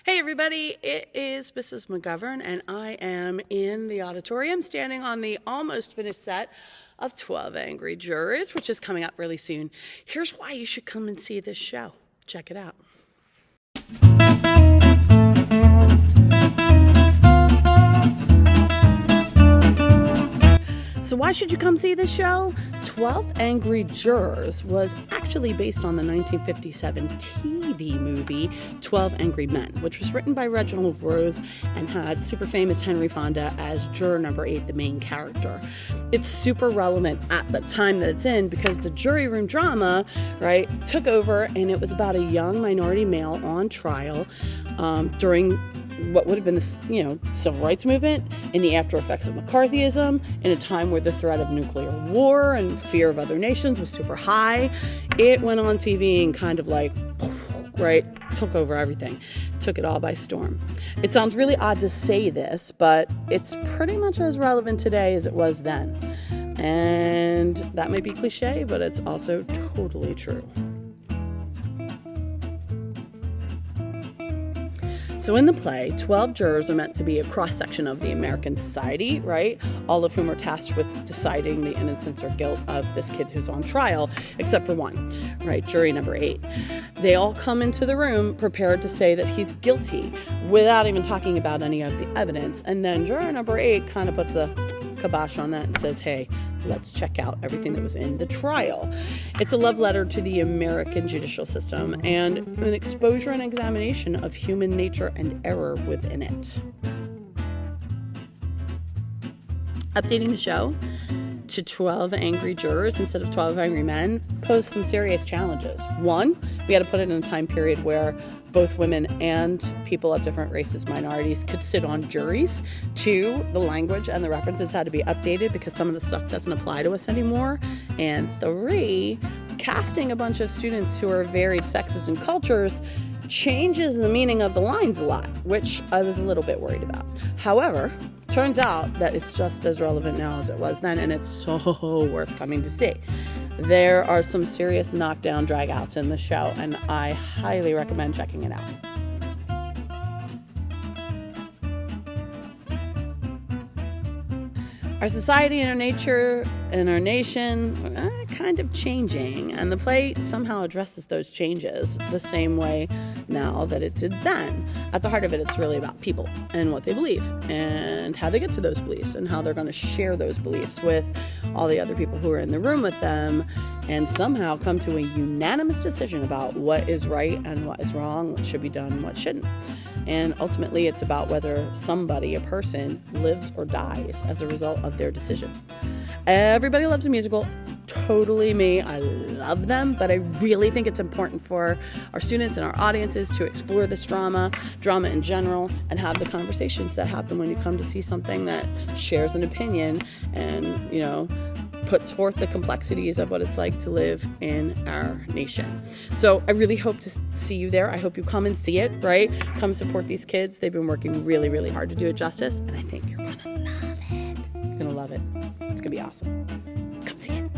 Hey everybody, it is Mrs. McGovern and I am in the auditorium standing on the almost finished set of 12 Angry Jurors, which is coming up really soon. Here's why you should come and see this show. Check it out. So why should you come see this show? 12 Angry Jurors was actually based on the 1957 TV movie 12 Angry Men, which was written by Reginald Rose and had super famous Henry Fonda as juror number 8, the main character. It's super relevant at the time that it's in because the jury room drama, right, took over, and it was about a young minority male on trial during what would have been the civil rights movement, in the after effects of McCarthyism, in a time where the threat of nuclear war and fear of other nations was super high. It went on TV and kind of took over everything, took it all by storm. It sounds really odd to say this, but it's pretty much as relevant today as it was then. And that may be cliche, but it's also totally true. So in the play, 12 jurors are meant to be a cross-section of the American society, right? All of whom are tasked with deciding the innocence or guilt of this kid who's on trial, except for one, right? Jury number 8. They all come into the room prepared to say that he's guilty without even talking about any of the evidence. And then juror number 8 kind of puts a kibosh on that and says, hey, let's check out everything that was in the trial. It's a love letter to the American judicial system and an exposure and examination of human nature and error within it. Updating the show to 12 Angry Jurors instead of 12 Angry Men posed some serious challenges. One, we had to put it in a time period where both women and people of different races, minorities, could sit on juries. 2, the language and the references had to be updated because some of the stuff doesn't apply to us anymore. And 3, casting a bunch of students who are varied sexes and cultures changes the meaning of the lines a lot, which I was a little bit worried about. However, turns out that it's just as relevant now as it was then, and it's so worth coming to see. There are some serious knockdown dragouts in the show, and I highly recommend checking it out. Our society and our nature and our nation are kind of changing, and the play somehow addresses those changes the same way now that it did then. At the heart of it, it's really about people and what they believe and how they get to those beliefs and how they're going to share those beliefs with all the other people who are in the room with them and somehow come to a unanimous decision about what is right and what is wrong, what should be done and what shouldn't. And ultimately, it's about whether somebody, a person, lives or dies as a result of their decision. Everybody loves a musical. Totally me. I love them, but I really think it's important for our students and our audiences to explore this drama in general, and have the conversations that happen when you come to see something that shares an opinion and, puts forth the complexities of what it's like to live in our nation. So I really hope to see you there. I hope you come and see it, right? Come support these kids. They've been working really, really hard to do it justice, and I think you're going to love it. You're going to love it. It's going to be awesome. Come see it.